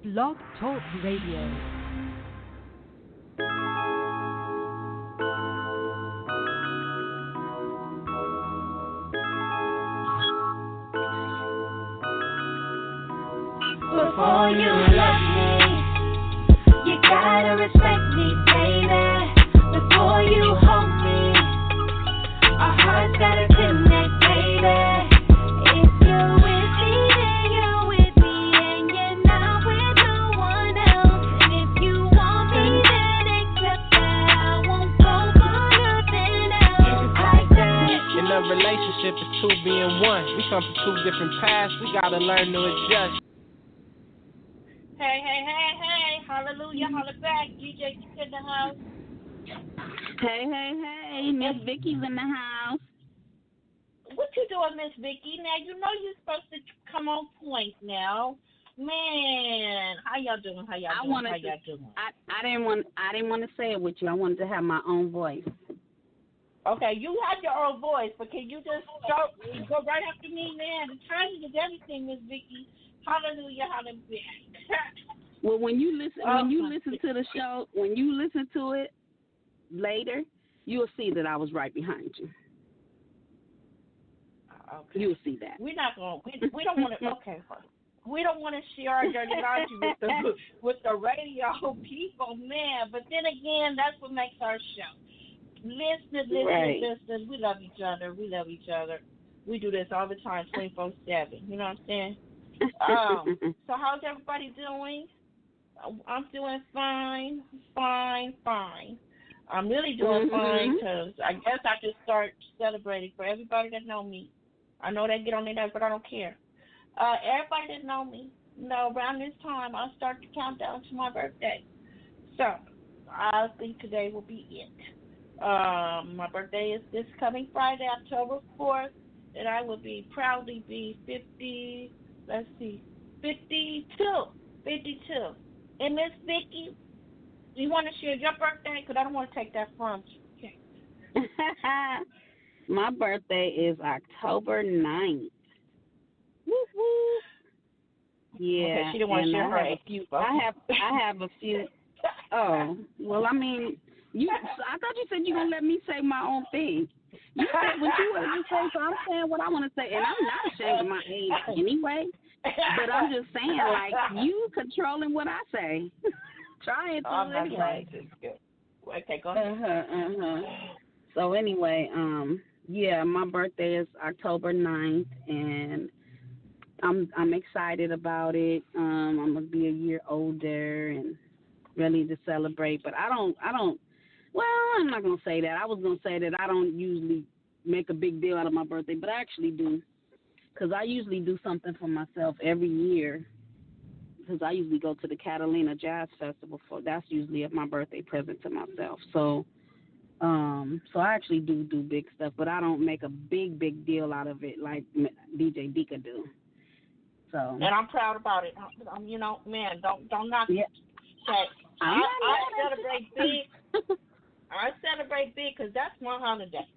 Blog Talk Radio. Before you love me, you gotta respect me, baby. Before you hold me, our hearts gotta connect, baby. If you're with me, then you're with me, and you're not with no one else. And if you want me, then accept that I won't go for nothing else. It's like that. In a relationship, it's two being one. We come from two different paths. We gotta learn to adjust. Hey, hallelujah, holla back, DJ in the house. Hey, Miss Vicky's in the house. What you doing, Miss Vicky? Now, you know you're supposed to come on point now. Man, how y'all doing? I didn't want to say it with you. I wanted to have my own voice. Okay, you have your own voice, but can you just go right after me, man? The timing is everything, Miss Vicky. Hallelujah, hallelujah. Well, when you listen to the show, when you listen to it later, you'll see that I was right behind you. Okay. You'll see that. We're not going. We don't want to. Okay. We don't want to share our dirty laundry with the radio people, man. But then again, that's what makes our show. Listeners. We love each other. We do this all the time, 24/7. You know what I'm saying? So how's everybody doing? I'm doing fine. I'm really doing fine because I guess I can start celebrating for everybody that know me. I know they get on their nerves, but I don't care. Everybody that know me, around this time I'll start the countdown to my birthday. So I think today will be it. My birthday is this coming Friday, October 4th, and I will proudly be 52. And Miss Vicky, you want to share your birthday? Because I don't want to take that from you. Okay. My birthday is October 9th. Woo-woo. Yeah. Okay, she didn't want to share her. I have a few. Oh, well, I mean, I thought you said you were going to let me say my own thing. You said what you wanted to say, so I'm saying what I want to say. And I'm not ashamed of my age anyway. But I'm just saying, like, you controlling what I say. Trying to anyway. Okay, go ahead. So anyway, yeah, my birthday is October 9th, and I'm excited about it. I'm gonna be a year older and ready to celebrate. But I don't. Well, I'm not gonna say that. I was gonna say that I don't usually make a big deal out of my birthday, but I actually do. Because I usually do something for myself every year. Because I usually go to the Catalina Jazz Festival. That's usually my birthday present to myself. So I actually do big stuff, but I don't make a big deal out of it like DJ Dika do. So. And I'm proud about it. Man, don't knock it. I celebrate big. I celebrate big because that's my holiday.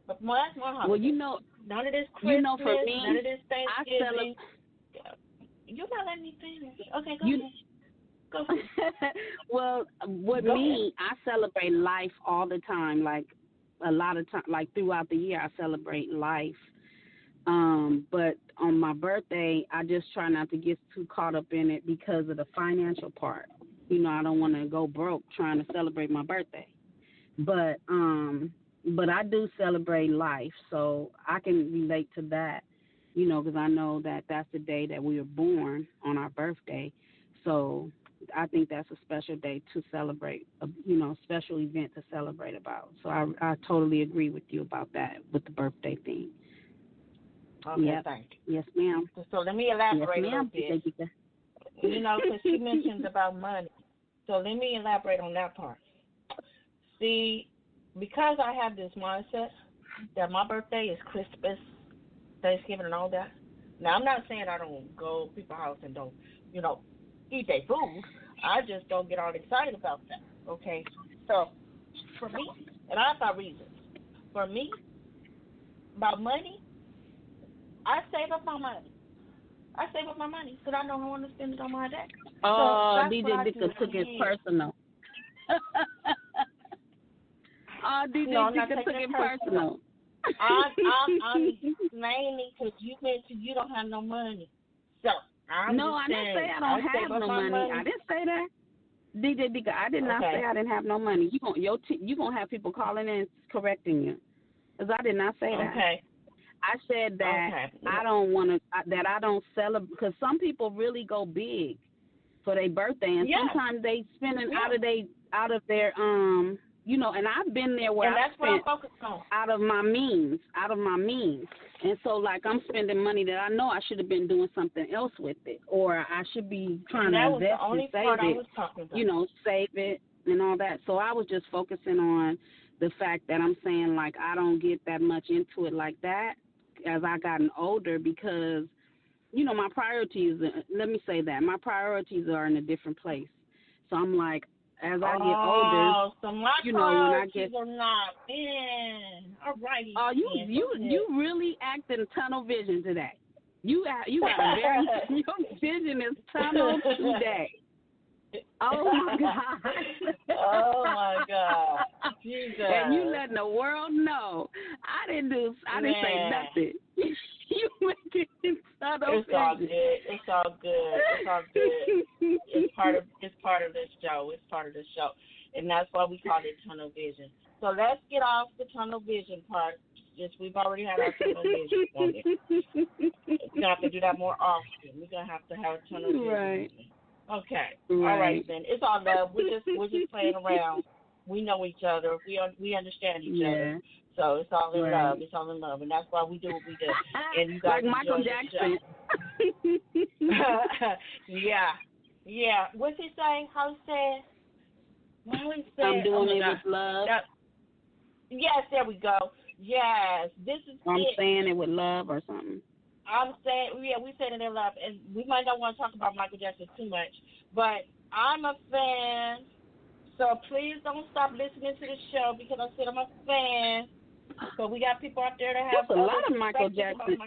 That's my holiday. Well, none of this Christmas, for me, none of this Thanksgiving. You're not letting me finish. Okay, go ahead. Well, with me, I celebrate life all the time. Like a lot of time, like throughout the year, I celebrate life. But on my birthday, I just try not to get too caught up in it because of the financial part. I don't want to go broke trying to celebrate my birthday. But I do celebrate life, so I can relate to that, because I know that that's the day that we were born on our birthday. So I think that's a special day to celebrate, a special event to celebrate about. So I totally agree with you about that, with the birthday thing. Okay, thank you. Yes, ma'am. So let me elaborate a little bit. Because she mentioned about money. So let me elaborate on that part. See, because I have this mindset that my birthday is Christmas, Thanksgiving, and all that. Now, I'm not saying I don't go to people's house and don't, eat their food. I just don't get all excited about that, okay? So, for me, and I have my reasons. For me, about money, I save up my money. I save up my money because I don't want to spend it on my day. Oh, so that's DJ what I Dicker do took it here. personal. Oh, DJ No, I'm not Dicker took taking it it personal. I'm explaining because you mentioned you don't have no money. So I'm No, just I didn't saying, say I don't save have up no my money. I didn't say that. DJ Dicker, I did not say I didn't have no money. You gonna have people calling in correcting you, because I did not say that. Okay. I said that I don't want to, that I don't celebrate, because some people really go big for their birthday, and sometimes they spending out of their and I've been there where I spent out of my means, and so like I'm spending money that I know I should have been doing something else with it, or I should be trying to invest and save it, save it and all that. So I was just focusing on the fact that I'm saying like I don't get that much into it like that as I gotten older, because my priorities, let me say that, my priorities are in a different place. So I'm like, as I get older, so my when I get are not in. All righty. Oh, you really acting tunnel vision today. You got a very your vision is tunnel today. Oh my God. Oh my God. Jesus. And you letting the world know. I didn't say nothing. You make it tunnel vision. It's all good. It's part of this show. It's part of the show. And that's why we call it tunnel vision. So let's get off the tunnel vision part. We've already had our tunnel vision on it. We're gonna have to do that more often. We're gonna have to have a tunnel vision. Right. Okay. All right then. It's all love. We're just playing around. We know each other. We understand each other. So it's all in love. It's all in love, and that's why we do what we do. And you guys like Michael Jackson. Yeah. What's he saying? How he said? I'm doing it with love. Yes, there we go. Yes, this is I'm saying it with love or something. I'm saying, we said it in love, and we might not want to talk about Michael Jackson too much, but I'm a fan, so please don't stop listening to the show because I said I'm a fan. So we got people out there that have a lot of Michael Jackson.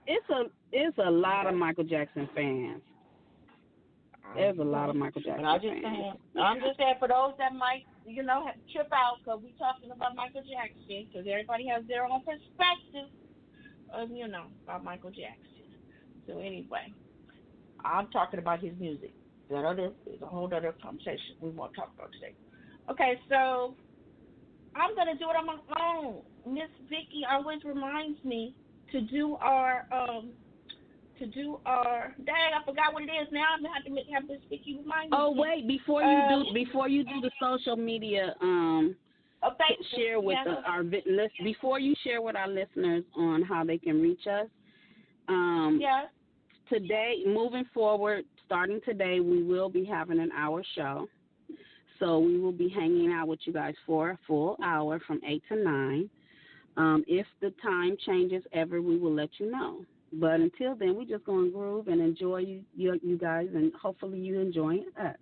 It's a lot of Michael Jackson fans. There's a lot of Michael Jackson fans. I'm just saying for those that might, trip out because we're talking about Michael Jackson, because everybody has their own perspective of, about Michael Jackson. So anyway, I'm talking about his music. That is a whole other conversation we won't talk about today. Okay, so I'm gonna do it on my own. Miss Vicky always reminds me to do our dang, I forgot what it is now. I'm gonna have to have Miss Vicky remind me. Oh wait, before you do the social media share with our before you share with our listeners on how they can reach us. Today, moving forward, starting today, we will be having an hour show. So we will be hanging out with you guys for a full hour from 8 to 9. If the time changes ever, we will let you know. But until then, we're just going to groove and enjoy you guys, and hopefully you enjoying us.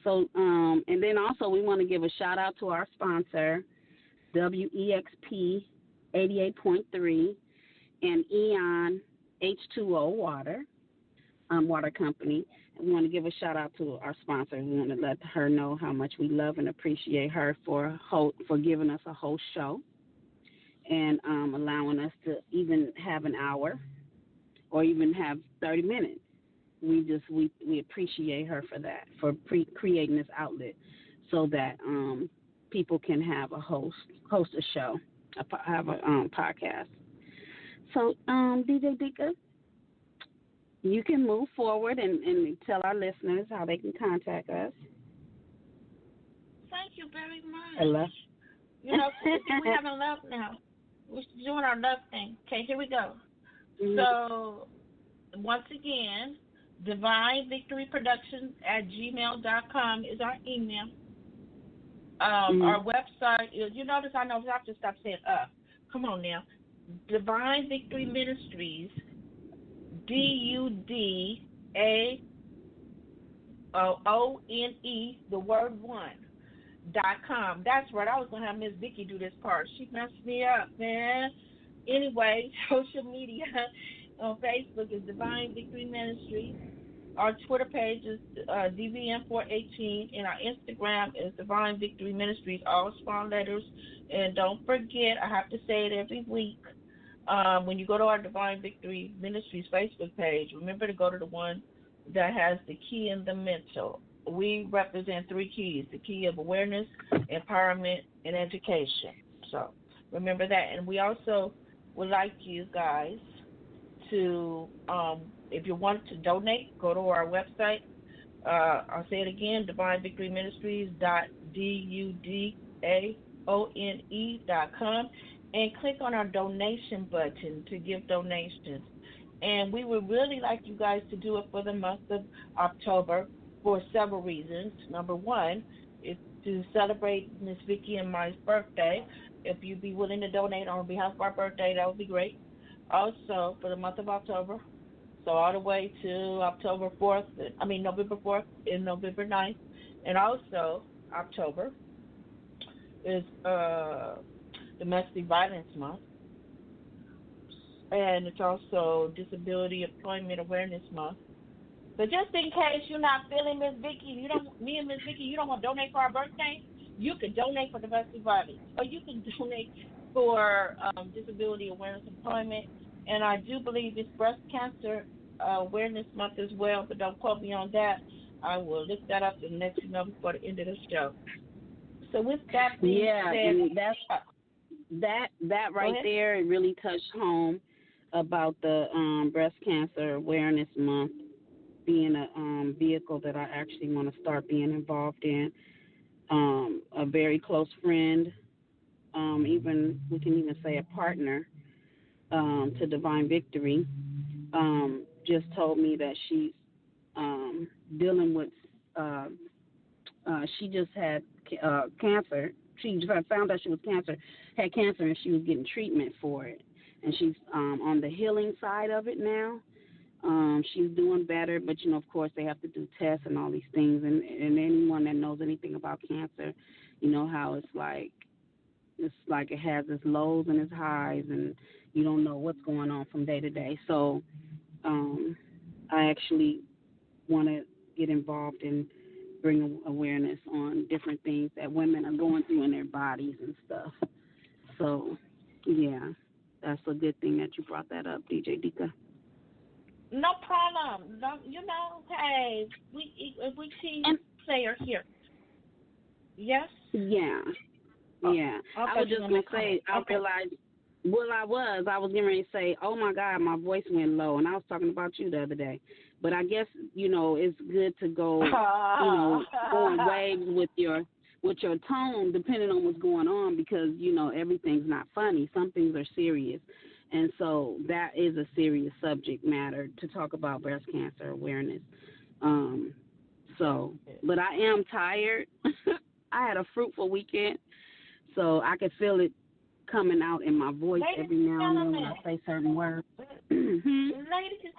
So, and then also we want to give a shout out to our sponsor, WEXP 88.3 and Eon H2O water company. We want to give a shout out to our sponsor. We want to let her know how much we love and appreciate her for giving us a whole show and allowing us to even have an hour or even have 30 minutes. We appreciate her for that, for creating this outlet so that people can have a host a show, have a podcast. So, DJ Dika, you can move forward and tell our listeners how they can contact us. Thank you very much. Hello. We're having love now. We're doing our love thing. Okay, here we go. Mm-hmm. So, once again, divinevictoryproductions@gmail.com is our email. Our website is, you notice I know I have to stop saying Come on now. Divine Victory Ministries, DUDAONE, the word one.com. That's right. I was gonna have Miss Vicky do this part. She messed me up, man. Anyway, social media On Facebook is Divine Victory Ministries. Our Twitter page is DVM418, and our Instagram is Divine Victory Ministries, all small letters. And don't forget, I have to say it every week, when you go to our Divine Victory Ministries Facebook page, remember to go to the one that has the key in the mental. We represent three keys: the key of awareness, empowerment, and education. So remember that. And we also would like you guys to, if you want to donate, go to our website. I'll say it again: Divine Victory Ministries .dudaone.com, and click on our donation button to give donations. And we would really like you guys to do it for the month of October for several reasons. Number one is to celebrate Miss Vicky and my birthday. If you'd be willing to donate on behalf of our birthday, that would be great. Also, for the month of October, so all the way to November 4th and November 9th. And also, October is Domestic Violence Month. And it's also Disability Employment Awareness Month. So just in case you're not feeling Miss Vicky, you don't want to donate for our birthday, you can donate for domestic violence, or you can donate for Disability Awareness Employment. And I do believe it's Breast Cancer Awareness Month as well, but don't quote me on that. I will look that up and let you know before the end of the show. So with that being said, and that right there, it really touched home about the Breast Cancer Awareness Month being a vehicle that I actually want to start being involved in. A very close friend, even we can even say a partner to Divine Victory, just told me that she's dealing with. She just had cancer. She found out she had cancer, and she was getting treatment for it. And she's on the healing side of it now. She's doing better, but of course, they have to do tests and all these things. And anyone that knows anything about cancer, you know how it's like it has its lows and its highs, and you don't know what's going on from day to day. So, I actually want to get involved in bring awareness on different things that women are going through in their bodies and stuff. So, yeah, that's a good thing that you brought that up, DJ Dika. No problem. Hey, we team player here. Yes? Yeah. Yeah. I was just going to say, I realized, I was getting ready to say, oh, my God, my voice went low, and I was talking about you the other day. But I guess, it's good to go, going waves with your tone, depending on what's going on, because, everything's not funny. Some things are serious. And so that is a serious subject matter to talk about breast cancer awareness. But I am tired. I had a fruitful weekend, so I can feel it coming out in my voice every now and then when I say certain words. Ladies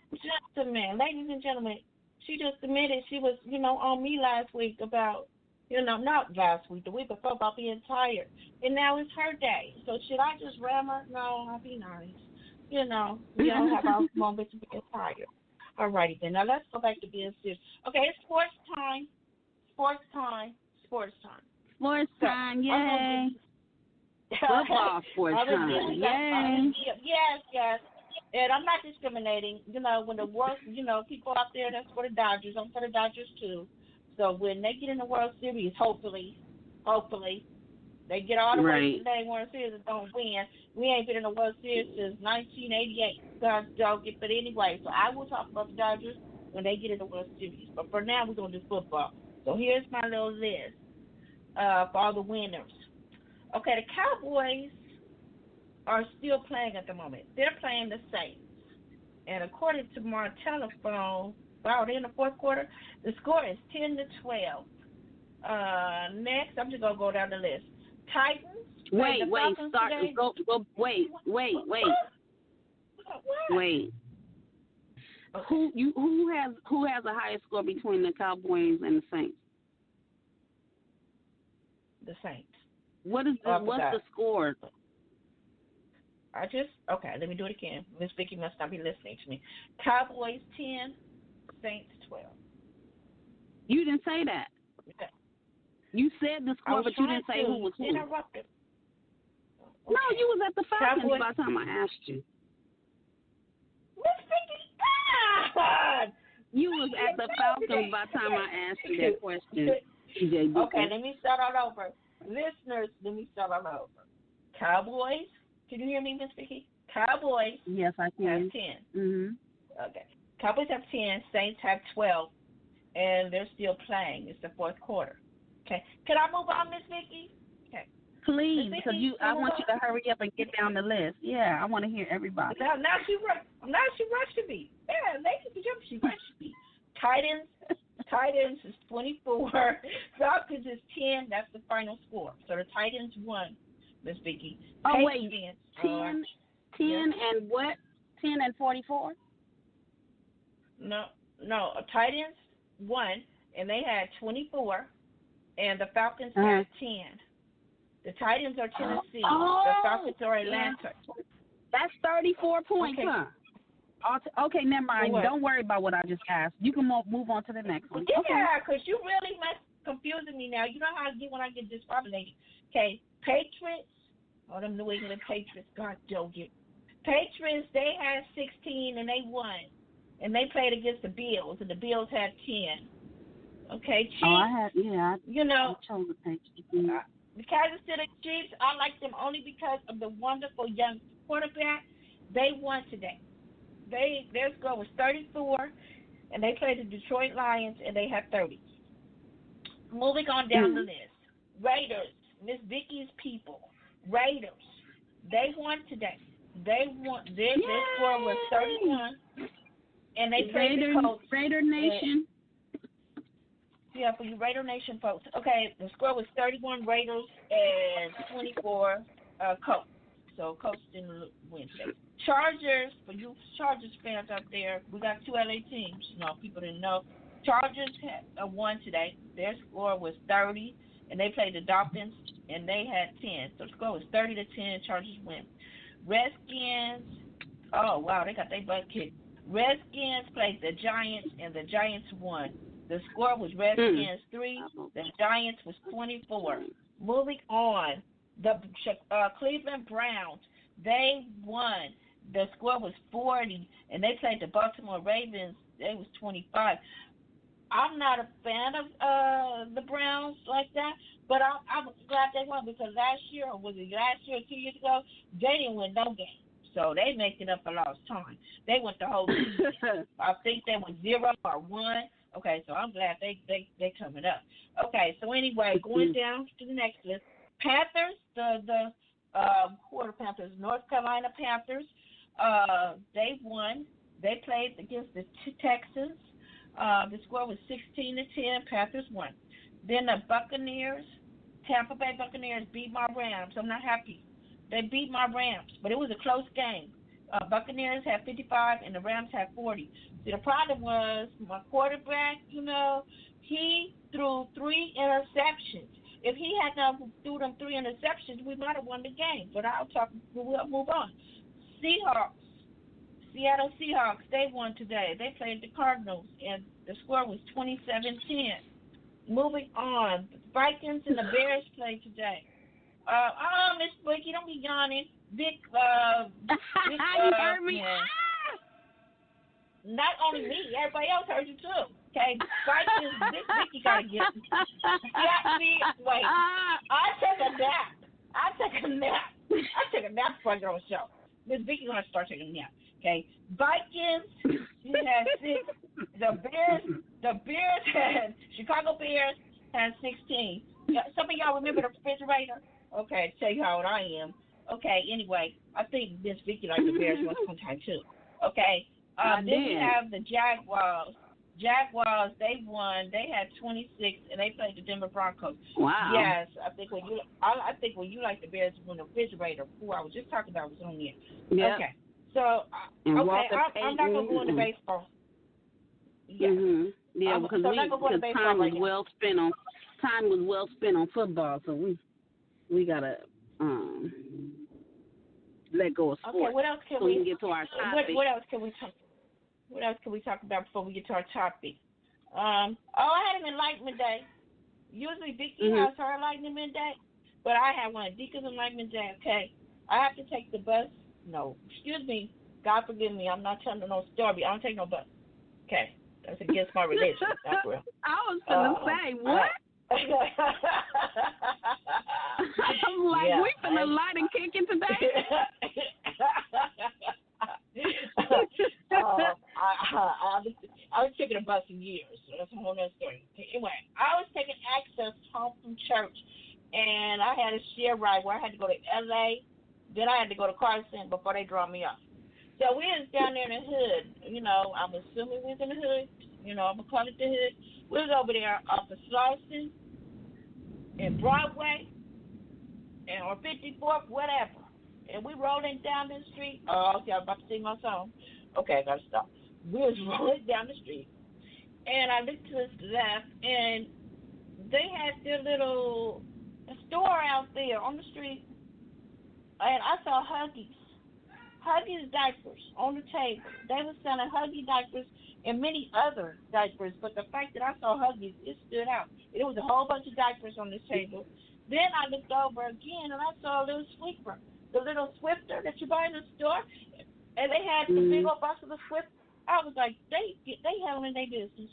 and gentlemen, she just admitted she was, on me last week about, not last week, the week before, about being tired. And now it's her day. So should I just ram her? No, I'll be nice. We all have our moments of being tired. All righty then. Now let's go back to being serious. Okay, it's sports time. Yay. Football sports time. Yay. Yes. And I'm not discriminating. When the world, people out there that's for the Dodgers, I'm for the Dodgers too. So when they get in the World Series, hopefully, they get all the way to the World Series and don't win. We ain't been in the World Series since 1988. God dog it. But anyway, so I will talk about the Dodgers when they get in the World Series. But for now, we're going to do football. So here's my little list for all the winners. Okay, the Cowboys are still playing at the moment. They're playing the Saints. And according to my telephone, they're in the fourth quarter. The score is 10-12. Next, I'm just going to go down the list. Titans. Wait. Okay. Who has the highest score between the Cowboys and the Saints? The Saints. What's the score? Okay, let me do it again. Miss Vicky must not be listening to me. Cowboys 10, Saints 12. You didn't say that. Okay. You said the score, but you didn't say who was who. Interrupted. Okay. No, you was at the Falcons Cowboys. by the time I asked you. Miss Vicky, God! You was at the Falcons by the time I asked you that question. Okay, let me start all over. Listeners, let me start all over. Cowboys, can you hear me, Miss Vicky? Cowboys. Yes, I can. Have 10. Mm-hmm. Okay. Cowboys have 10, Saints have 12, and they're still playing. It's the fourth quarter. Okay. Can I move on, Miss Vicky? Okay. Please, because I want you to hurry up and get down the list. Yeah, I want to hear everybody. Now she rushed me. Yeah, ladies and gentlemen, she rushed me. Titans is 24. Falcons is 10. That's the final score. So the Titans won, Miss Vicky. Oh, wait. 10 and what? 10 and 44? No. Titans won, and they had 24, and the Falcons had 10. The Titans are Tennessee. The Falcons are Atlanta. That's 34 points, okay. Huh? Okay, never mind. Don't worry about what I just asked. You can move on to the next one. Yeah, because you really confusing me now. You know how I get when I get discombobulated. Okay, Patriots. Oh, them New England Patriots. God, don't get. Patriots, they had 16 and they won. And they played against the Bills, and the Bills had 10. Okay, Chiefs. I chose the Patriots. The Kansas City Chiefs, I like them only because of the wonderful young quarterback. They won today. Their score was 34, and they played the Detroit Lions, and they had 30. Moving on down the list. Raiders, Miss Vicky's people. Raiders, they won today. They won. Their score was 31, and they played the Colts. Raider Nation. Yeah, for you Raider Nation folks. Okay, the score was 31 Raiders and 24 Colts. So Colts didn't win today. Chargers, for you Chargers fans out there, we got two LA teams. People didn't know. Chargers had won today. Their score was 30, and they played the Dolphins, and they had 10. So the score was 30-10. Chargers win. Redskins, oh wow, they got their butt kicked. Redskins played the Giants, and the Giants won. The score was Redskins 3. The Giants was 24. Moving on, the Cleveland Browns, they won. The score was 40, and they played the Baltimore Ravens. They was 25. I'm not a fan of the Browns like that, but I'm glad they won because last year, or was it last year or 2 years ago, they didn't win no game. So they making up for lost time. They went the whole season. I think they went 0 or 1. Okay, so I'm glad they coming up. Okay, so anyway, going down to the next list. Panthers, the who are the Panthers? North Carolina Panthers. They won. They played against the Texans. The score was 16-10. Panthers won. Then the Buccaneers, Tampa Bay Buccaneers beat my Rams. I'm not happy. They beat my Rams, but it was a close game. Buccaneers had 55 and the Rams had 40. See, the problem was my quarterback, he threw 3 interceptions. If he had not threw them 3 interceptions, we might have won the game. But we'll move on. Seattle Seahawks, they won today. They played the Cardinals, and the score was 27-10. Moving on, the Vikings and the Bears played today. Miss Blakey, don't be yawning. You heard me. Not only me, everybody else heard you too. Okay, Vikings, Vicky gotta get. Wait. I took a nap before I get on the show. Miss Vicky gonna start taking a nap. Okay, Vikings, she had 6. The Bears had Chicago Bears had 16. Some of y'all remember the refrigerator? Okay, tell you how old I am. Okay, anyway, I think Miss Vicky liked the Bears once upon a time too. Okay, then we have the Jaguars. They won. They had 26, and they played the Denver Broncos. Wow. Yes, I think when you like the Bears when the refrigerator, who I was just talking about, was on there. Yep. Okay, so I'm not gonna go into baseball. Yeah. Mm-hmm. Yeah, because time was well spent on football, so we gotta let go of sports. Okay, what else can so we can get to our topic. What else can we talk? What else can we talk about before we get to our topic? I had an enlightenment day. Usually Vicky has her enlightenment day, but I had one of Deacon's enlightenment day. Okay, I have to take the bus. No, excuse me. God forgive me. I'm not telling no story. I don't take no bus. Okay, that's against my religion. That's real. I was gonna say what? I'm like, we finna light and kick it today. I was taking a bus for years. So that's a whole other story. Anyway, I was taking access home from church, and I had a share ride where I had to go to L.A., then I had to go to Carson before they dropped me off. So we was down there in the hood. You know, I'm assuming we was in the hood. You know, I'm going to call it the hood. We was over there off of Slauson and Broadway and or 54th, whatever. And we rolling down the street. Oh, okay, I was about to sing my song. Okay, I got to stop. We was rolling down the street. And I looked to the left, and they had their little store out there on the street. And I saw Huggies diapers on the table. They were selling Huggies diapers and many other diapers. But the fact that I saw Huggies, it stood out. It was a whole bunch of diapers on this table. Then I looked over again, and I saw a little sweeper. The little Swifter that you buy in the store, and they had the big old box of the Swift. I was like, they handling their business.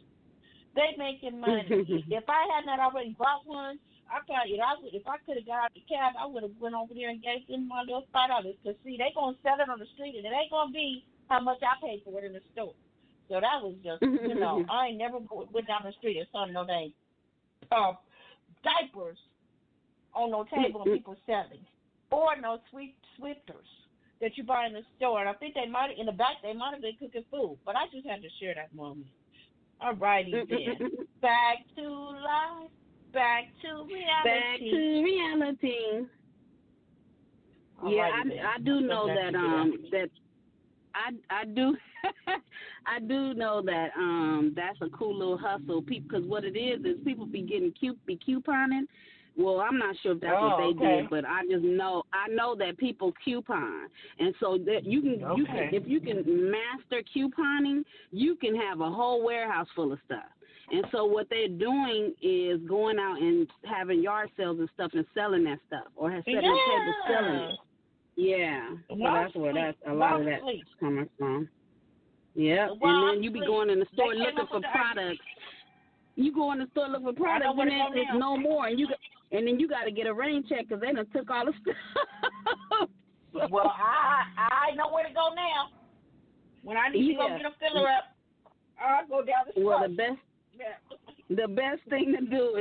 They making money. If I had not already bought one, I probably, if I could have got out the cab, I would have went over there and gave them my little $5. Because see, they gonna sell it on the street, and it ain't gonna be how much I paid for it in the store. So that was just, you know, I ain't never went down the street and saw no dang diapers on no table and people selling. Or no Swifters that you buy in the store. And I think they might, in the back, they might have been cooking food. But I just had to share that moment. All righty then. Back to life. Back to reality. Back to reality. Yeah, I do know that I do I do know that that's a cool little hustle. Because what it is people be getting couponing. Well, I'm not sure if that's what they did, but I know that people coupon, and so that you can if you can master couponing, you can have a whole warehouse full of stuff. And so what they're doing is going out and having yard sales and stuff and selling that stuff, or setting a table selling it. Yeah, so that's where a lot of that's coming from. Yeah, and then you be going in the store looking for products. You go in the store looking for products, and then there's no more, and then you got to get a rain check because they done took all the stuff. Well, I know where to go now. When I need to go get a filler up, I'll go down the street. Well, the best thing to do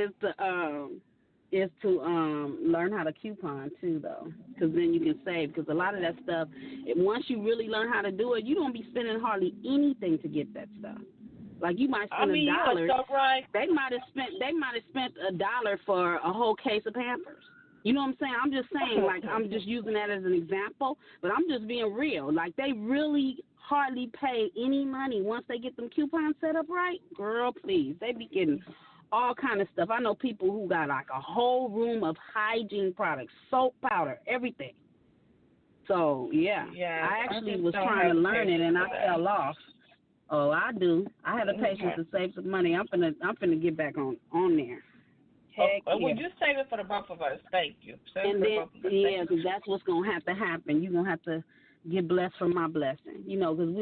is to learn how to coupon too, though, because then you can save. Because a lot of that stuff, once you really learn how to do it, you don't be spending hardly anything to get that stuff. Like you might spend $1. Right. They might have spent $1 for a whole case of Pampers. You know what I'm saying? I'm just saying, like, I'm just using that as an example, but I'm just being real. Like, they really hardly pay any money once they get them coupons set up right. Girl, please. They be getting all kind of stuff. I know people who got, like, a whole room of hygiene products, soap, powder, everything. So, yeah. I actually was trying to learn it, and I fell off. Oh, I do. I had the patience to save some money. I'm finna get back on there. Heck yeah. Well, just save it for the both of us. Thank you. Because that's what's gonna have to happen. You're gonna have to get blessed from my blessing. You know, because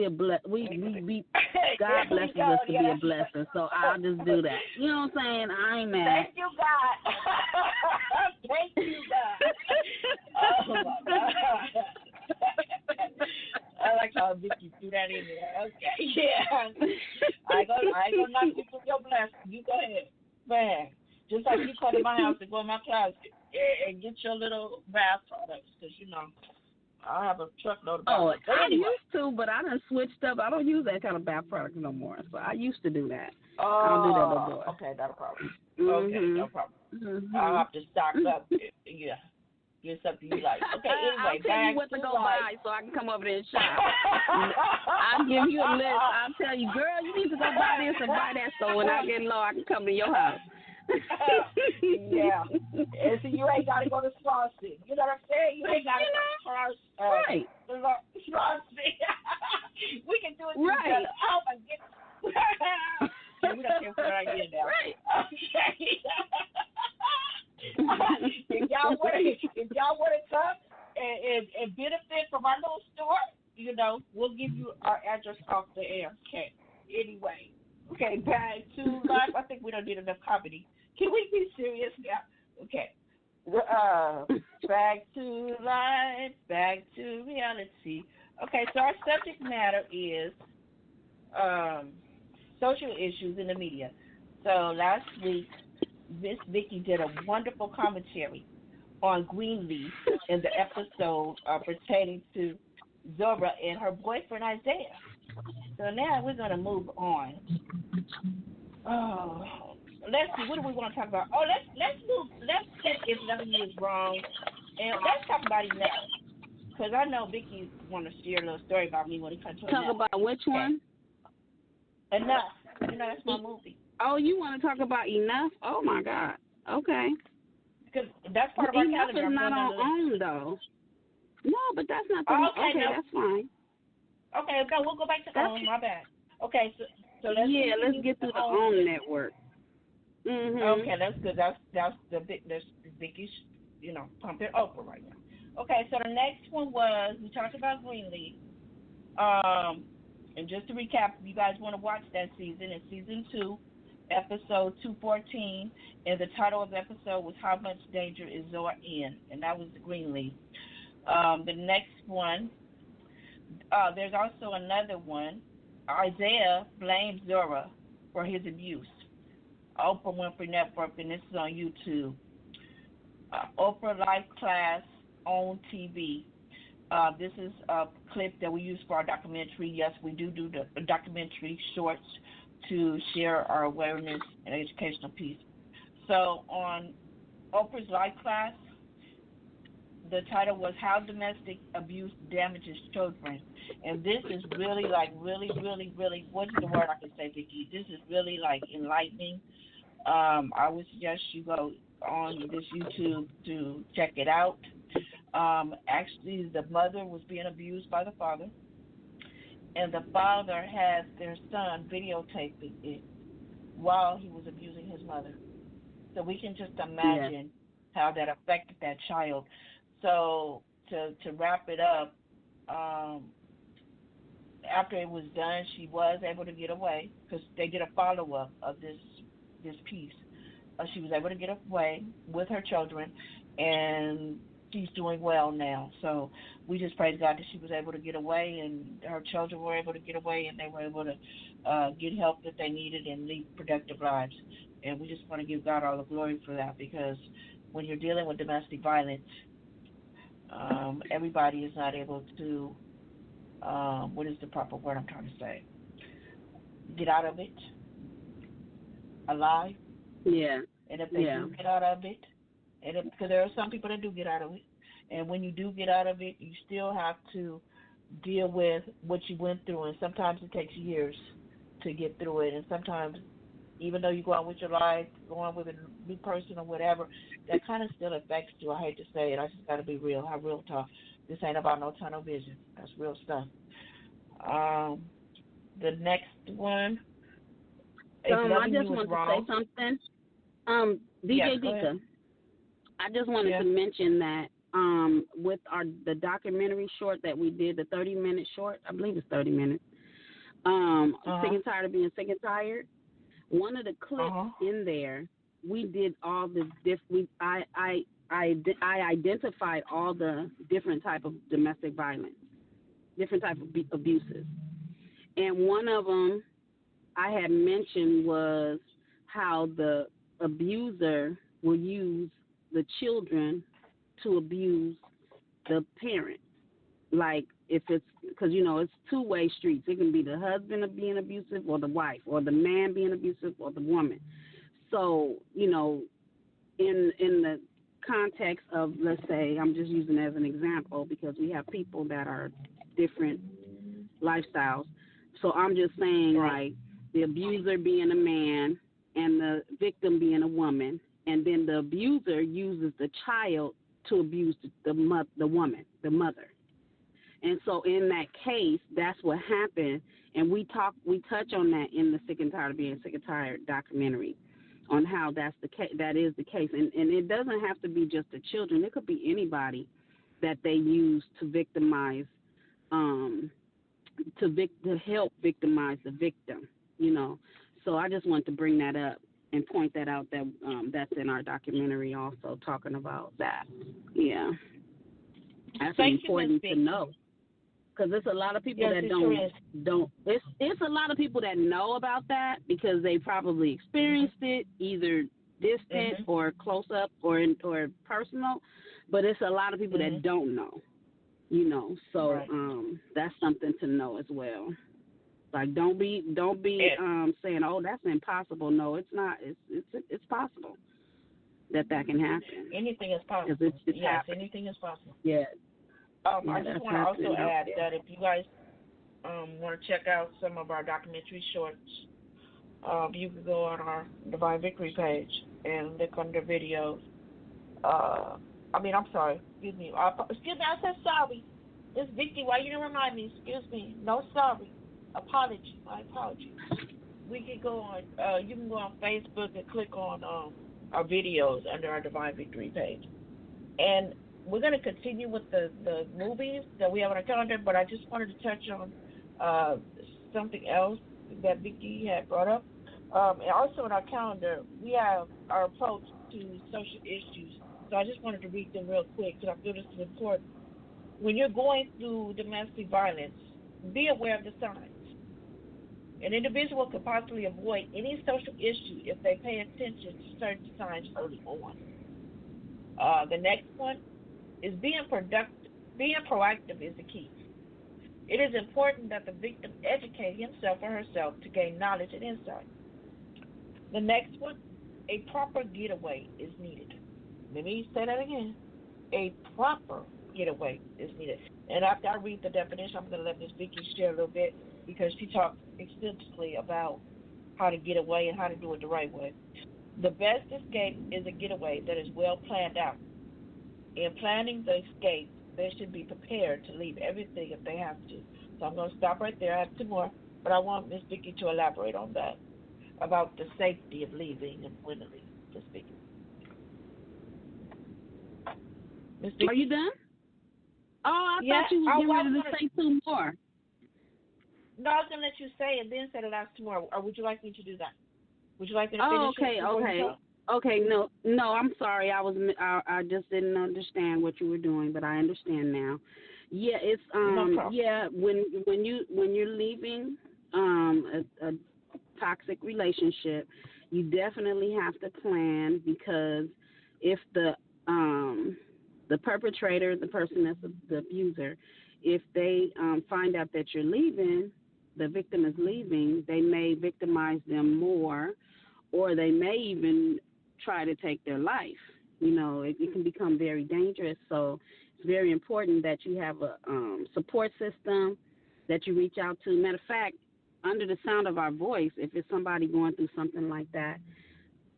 God blesses us to be a blessing. So I'll just do that. You know what I'm saying? I ain't mad. Thank you, God. Thank you, God. Oh my God. I like how Vicky threw that in there. Okay, yeah. I ain't gonna knock you from your blessing. You go ahead, man. Just like you come to my house and go in my closet and get your little bath products, because you know I have a truckload of bath products. I used to, but I done switched up. I don't use that kind of bath product no more. So I used to do that. I don't do that no more. Okay, not a problem. Okay, no problem. I'll have to stock up. Yeah. Get something you like. Okay, anyway, I'll tell you what to go buy so I can come over there and shop. I'll give you a list. I'll tell you, girl, you need to go buy this and buy that. So when I get low, I can come to your house. Yeah. And so you ain't got to go to Swansea. You know what I'm saying? You ain't got to go to right. Swansea. We can do it Right. together. Oh, my goodness. We don't care for that idea now. Right. Okay. If y'all want to come and benefit from our little store, you know, we'll give you our address off the air. Okay. Anyway. Okay, back to life. I think we don't need enough comedy. Can we be serious now? Okay. Back to life, back to reality. Okay, so our subject matter is social issues in the media. So last week, Miss Vicky did a wonderful commentary on Greenleaf in the episode pertaining to Zora and her boyfriend Isaiah. So now we're going to move on. Oh, let's see. What do we want to talk about? Oh, let's move. Let's get if nothing is wrong, and let's talk about enough. Because I know Vicky want to share a little story about me when it comes to Talk enough. about which one? Enough. You know, that's my movie. Oh, you want to talk about Enough? Oh my God. Okay. Because that's part of our Enough calendar. is not on OWN though. No, but that's not the okay. No. That's fine. Okay, no, we'll go back to OWN. My bad. Okay, so let's get through the OWN network. Mm-hmm. Okay, that's good. That's the biggest, you know, pumping Oprah right now. Okay, so the next one was we talked about Greenleaf. And just to recap, if you guys want to watch that season, it's season 2, episode 214, and the title of the episode was How Much Danger Is Zora In? And that was the Greenleaf. The next one, there's also another one. Isaiah blames Zora for his abuse. Oprah Winfrey Network, and this is on YouTube. Oprah Life Class on TV. This is a clip that we use for our documentary. Yes, we do the documentary shorts to share our awareness and educational piece. So on Oprah's Life Class, the title was How Domestic Abuse Damages Children. And this is really, really, what's the word I can say, Vicki? This is really, enlightening. I would suggest you go on this YouTube to check it out. Actually, the mother was being abused by the father, and the father had their son videotaping it while he was abusing his mother. So we can just imagine how that affected that child. So to wrap it up, after it was done, she was able to get away because they did a follow-up of this piece. She was able to get away with her children, and she's doing well now. So we just praise God that she was able to get away, and her children were able to get away, and they were able to get help that they needed and lead productive lives. And we just want to give God all the glory for that, because when you're dealing with domestic violence, everybody is not able to, what is the proper word I'm trying to say? Get out of it alive. Yeah. And if they do get out of it, because there are some people that do get out of it, and when you do get out of it, you still have to deal with what you went through, and sometimes it takes years to get through it, and sometimes even though you go on with your life, go on with a new person or whatever, that kind of still affects you. I hate to say it. I just got to be real. Have real talk. This ain't about no tunnel vision. That's real stuff. The next one. I just want to say something. DJ Dika, I just wanted to mention that with the documentary short that we did, the 30-minute short, I believe it's 30 minutes, Sick and Tired of Being Sick and Tired, one of the clips in there, we did all the I identified all the different type of domestic violence, different type of abuses. And one of them I had mentioned was how the abuser will use the children to abuse the parent. Like if it's, because, it's two-way streets. It can be the husband being abusive or the wife, or the man being abusive or the woman. So, in the context of, let's say, I'm just using it as an example because we have people that are different lifestyles. So I'm just saying, like, the abuser being a man and the victim being a woman, and then the abuser uses the child to abuse the woman, the mother. And so in that case, that's what happened, and we touch on that in the Sick and Tired of Being Sick and Tired documentary, on how that is the case, and it doesn't have to be just the children; it could be anybody that they use to victimize, to help victimize the victim, you know. So I just want to bring that up and point that out, that that's in our documentary also, talking about that. Yeah, that's important to know. Because there's a lot of people that don't. It's a lot of people that know about that because they probably experienced it, either distant or close up or personal. But it's a lot of people that don't know, you know. So that's something to know as well. Like don't be saying, oh, that's impossible. No, it's not. It's possible that can happen. Anything is possible. Yes, anything is possible. Yeah. I just want to also add that if you guys want to check out some of our documentary shorts, you can go on our Divine Victory page and look under videos. I'm sorry. Excuse me. I said sorry. It's Vicky. Why you didn't remind me? Excuse me. No sorry. Apology. My apology. We can go on. You can go on Facebook and click on our videos under our Divine Victory page, and we're going to continue with the movies that we have on our calendar, but I just wanted to touch on something else that Vicki had brought up. And also in our calendar, we have our approach to social issues. So I just wanted to read them real quick because I feel this is important. When you're going through domestic violence, be aware of the signs. An individual could possibly avoid any social issue if they pay attention to certain signs early on. The next one is being proactive is the key. It is important that the victim educate himself or herself to gain knowledge and insight. The next one, a proper getaway is needed. Let me say that again. A proper getaway is needed. And after I read the definition, I'm going to let Ms. Vicky share a little bit because she talked extensively about how to get away and how to do it the right way. The best escape is a getaway that is well planned out. In planning the escape, they should be prepared to leave everything if they have to. So I'm going to stop right there. I have two more, but I want Ms. Vicky to elaborate on that, about the safety of leaving and when to leave. Ms. Vicky. Ms. Vicky. Are you done? Oh, I thought you were getting ready to say two more. No, I was going to let you say and then say the last two more. Or would you like me to do that? Would you like me to finish it? Okay. No, I'm sorry. I just didn't understand what you were doing, but I understand now. Yeah, it's no problem. Yeah, when you're leaving a toxic relationship, you definitely have to plan, because if the perpetrator, the person that's the abuser, if they find out that you're leaving, the victim is leaving, they may victimize them more, or they may even try to take their life. You know, it can become very dangerous. So it's very important that you have a support system that you reach out to. Matter of fact, under the sound of our voice, if it's somebody going through something like that,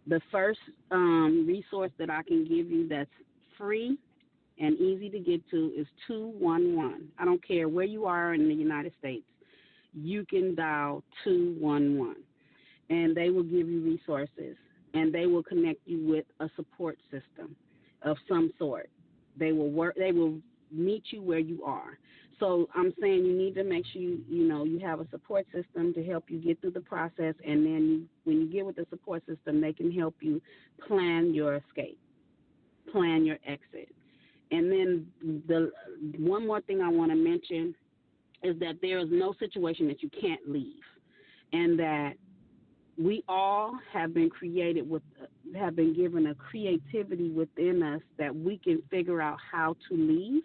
the first resource that I can give you that's free and easy to get to is 211. I don't care where you are in the United States. You can dial 211, and they will give you resources, and they will connect you with a support system of some sort. They will meet you where you are. So I'm saying you need to make sure you have a support system to help you get through the process, and then when you get with the support system, they can help you plan your escape, plan your exit. And then the one more thing I want to mention is that there is no situation that you can't leave, and that we all have been given a creativity within us that we can figure out how to leave,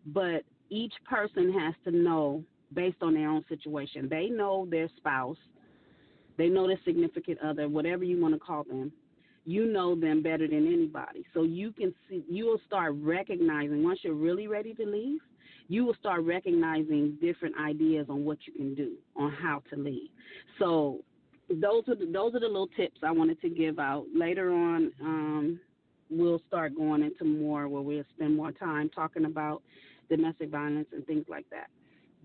but each person has to know based on their own situation. They know their spouse, they know their significant other, whatever you want to call them. You know them better than anybody. So you will start recognizing, once you're really ready to leave, you will start recognizing different ideas on what you can do, on how to leave. So those are the little tips I wanted to give out. Later on, we'll start going into more where we'll spend more time talking about domestic violence and things like that.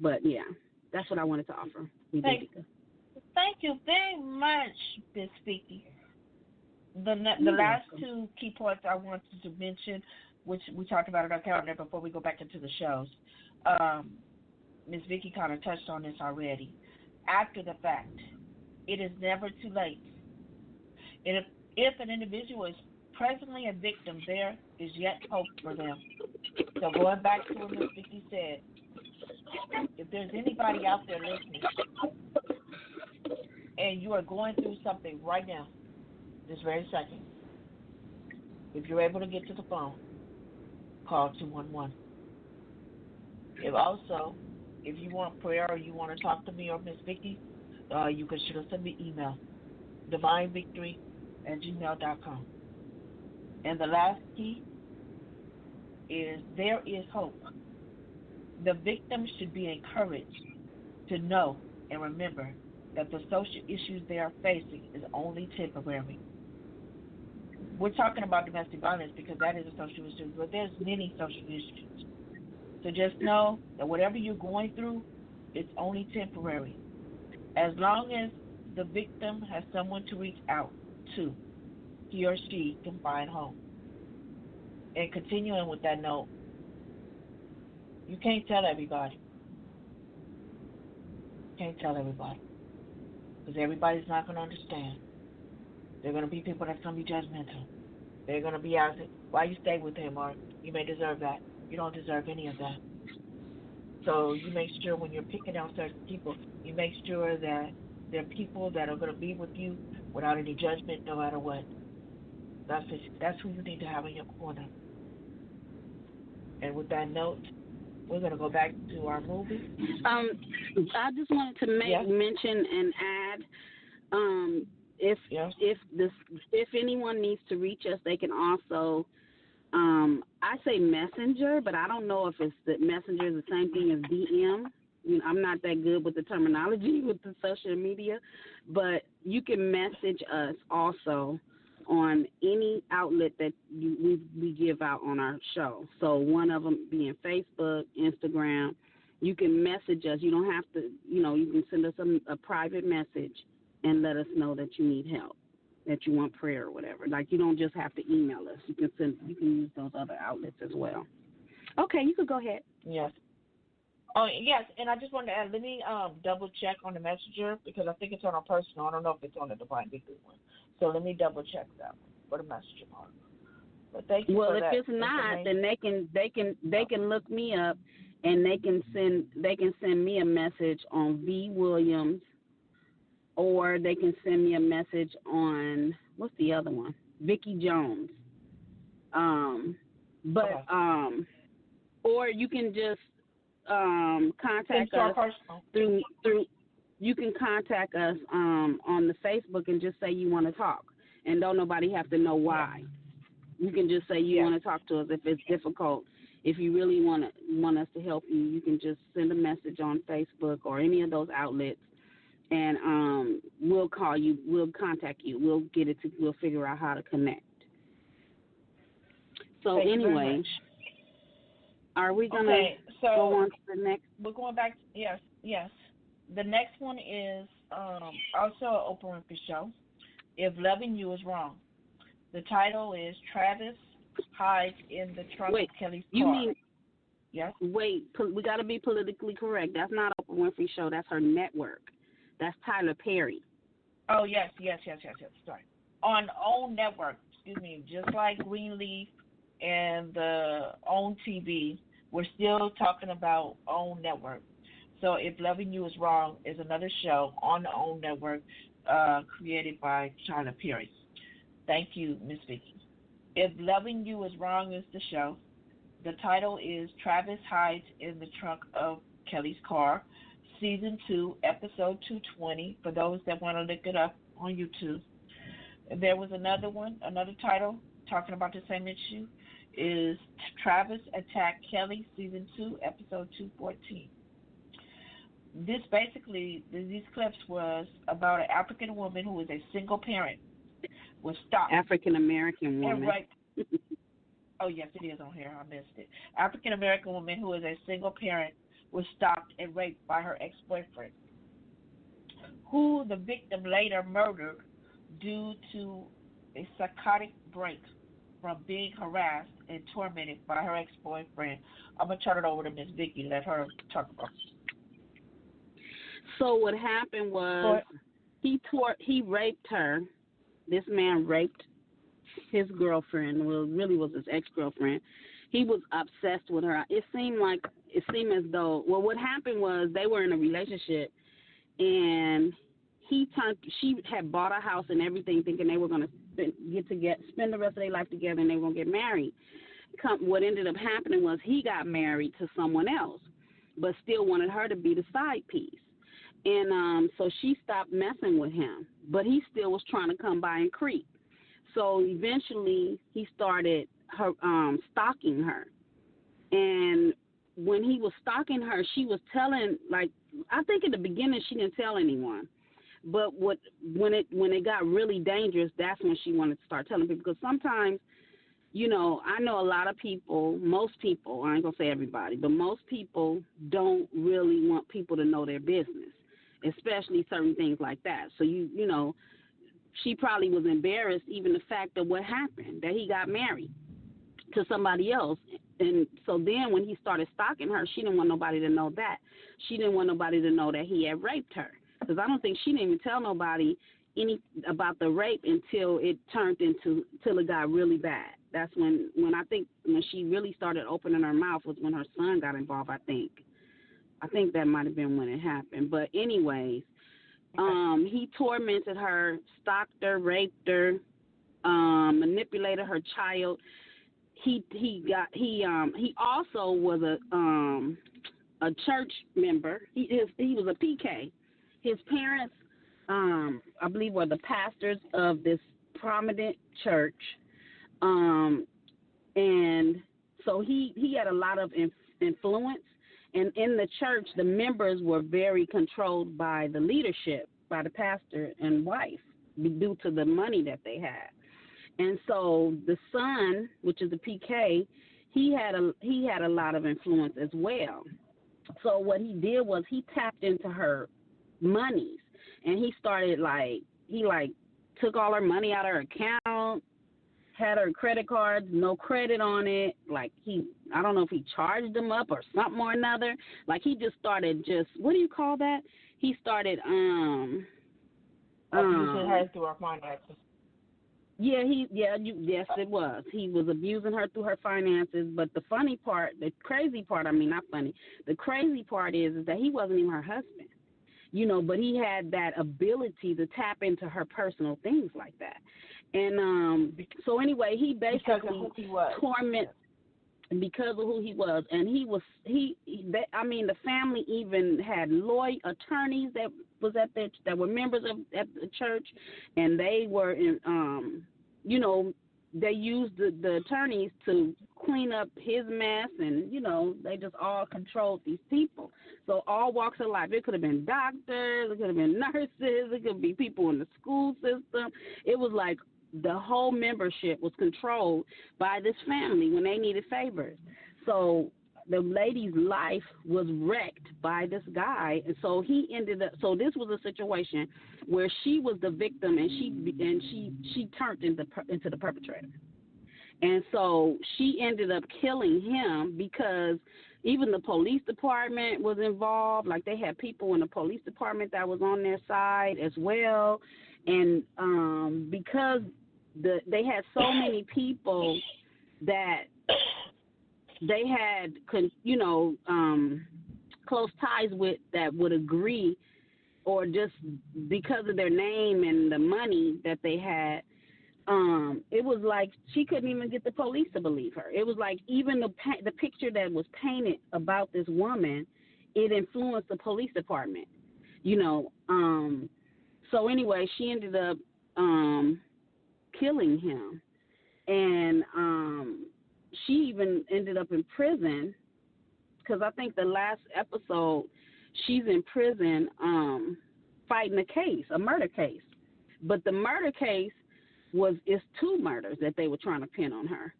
But yeah, that's what I wanted to offer. Thank you very much, Miss Vicky. The last two key points I wanted to mention, which we talked about in our calendar before we go back into the shows. Ms. Vicky kind of touched on this already. After the fact, it is never too late. And if an individual is presently a victim, there is yet hope for them. So going back to what Ms. Vicky said, if there's anybody out there listening and you are going through something right now, this very second, if you're able to get to the phone, call 211. If you want prayer or you want to talk to me or Miss Vicky, you can shoot us an email, divinevictory@gmail.com. And the last key is there is hope. The victim should be encouraged to know and remember that the social issues they are facing is only temporary. We're talking about domestic violence because that is a social issue, but there's many social issues. So just know that whatever you're going through, it's only temporary. As long as the victim has someone to reach out to, he or she can find home. And continuing with that note, you can't tell everybody. Can't tell everybody. Because everybody's not going to understand. There are going to be people that's going to be judgmental. They're going to be asking, why you stay with him, or you may deserve that. You don't deserve any of that. So you make sure when you're picking out certain people, you make sure that they're people that are going to be with you without any judgment, no matter what. That's who you need to have in your corner. And with that note, we're going to go back to our movie. I just wanted to mention and add, if anyone needs to reach us, they can also, I say messenger, but I don't know if it's the messenger is the same thing as DM. I'm not that good with the terminology with the social media, but you can message us also on any outlet that we give out on our show. So one of them being Facebook, Instagram. You can message us. You don't have to, you can send us a private message and let us know that you need help, that you want prayer or whatever. Like, you don't just have to email us. You can use those other outlets as well. Okay, you could go ahead. Yes. Oh, yes, and I just wanted to add, let me double check on the messenger because I think it's on our personal. I don't know if it's on the Divine Victory one. So let me double check that one for the messenger part. But thank you for that. Well, if it's not, then they can look me up and they can send me a message on V Williams, or they can send me a message on what's the other one? Vicky Jones. Or you can just contact us through. You can contact us on the Facebook and just say you want to talk, and don't nobody have to know why. You can just say you want to talk to us if it's difficult. If you really want us to help you, you can just send a message on Facebook or any of those outlets, and we'll call you. We'll contact you. We'll figure out how to connect. So anyway, are we going to go on to the next? We're going back. Yes. The next one is also an Oprah Winfrey show. If Loving You Is Wrong. The title is Travis Hides in the Trunk of Kelly's Car. You mean? Yes. Wait, we got to be politically correct. That's not Oprah Winfrey show. That's her network. That's Tyler Perry. Oh yes. Sorry. On OWN network. Excuse me. Just like Greenleaf and the OWN TV, we're still talking about OWN network. So If Loving You Is Wrong is another show on the OWN network created by Tyler Perry. Thank you, Miss Vicky. If Loving You Is Wrong is the show. The title is Travis Hides in the Trunk of Kelly's Car, Season 2, Episode 220, for those that want to look it up on YouTube. There was another title talking about the same issue, is Travis Attacked Kelly, Season 2, Episode 214. this basically, these clips was about an African woman who was a single parent, was stopped African American and woman. raped. Oh yes, it is on here. I missed it. African American woman who is a single parent was stalked and raped by her ex-boyfriend, who the victim later murdered due to a psychotic break from being harassed and tormented by her ex-boyfriend. I'm gonna turn it over to Miss Vicky. Let her talk about it. So what happened was he raped her. This man raped his girlfriend. Well, it really was his ex-girlfriend. He was obsessed with her. It seemed as though, well, what happened was they were in a relationship, and she had bought a house and everything, thinking they were going to spend the rest of their life together, and they were going to get married. What ended up happening was he got married to someone else, but still wanted her to be the side piece. And so she stopped messing with him, but he still was trying to come by and creep. So eventually he started stalking her. And when he was stalking her, she was telling, like, I think in the beginning she didn't tell anyone. But when it got really dangerous, that's when she wanted to start telling people. Because sometimes, you know, I know a lot of people, most people, I ain't going to say everybody, but most people don't really want people to know their business, especially certain things like that. So, you know, she probably was embarrassed, even the fact of what happened, that he got married to somebody else. And so then when he started stalking her, she didn't want nobody to know that. She didn't want nobody to know that he had raped her. Because I don't think she didn't even tell nobody about the rape until it got really bad. That's when I think when she really started opening her mouth was when her son got involved, I think. I think that might have been when it happened. But anyways, he tormented her, stalked her, raped her, manipulated her child. He also was a church member. He was a PK. His parents, I believe, were the pastors of this prominent church, and so he had a lot of influence. And in the church, the members were very controlled by the leadership, by the pastor and wife, due to the money that they had. And so the son, which is the PK, he had a lot of influence as well. So what he did was he tapped into her monies, and he started he took all her money out of her account, had her credit cards, no credit on it. I don't know if he charged them up or something or another. Like he just started what do you call that? He started abusing her through her finances. Yes, it was. He was abusing her through her finances. But the crazy part is that he wasn't even her husband. You know, but he had that ability to tap into her personal things like that. And so anyway, he basically tormented because of who he was. And the family even had attorneys that were members at the church, and they were they used the attorneys to clean up his mess, and they just all controlled these people. So all walks of life. It could have been doctors, it could have been nurses, it could be people in the school system. It was like the whole membership was controlled by this family when they needed favors. So the lady's life was wrecked by this guy, and so he ended up. So this was a situation where she was the victim, and she turned into the perpetrator. And so she ended up killing him because even the police department was involved. Like they had people in the police department that was on their side as well. And because they had so many people that they had, close ties with that would agree, or just because of their name and the money that they had, it was like she couldn't even get the police to believe her. It was like even the picture that was painted about this woman, it influenced the police department, So anyway, she ended up killing him, and she even ended up in prison because I think the last episode she's in prison fighting a murder case. But the murder case is 2 murders that they were trying to pin on her.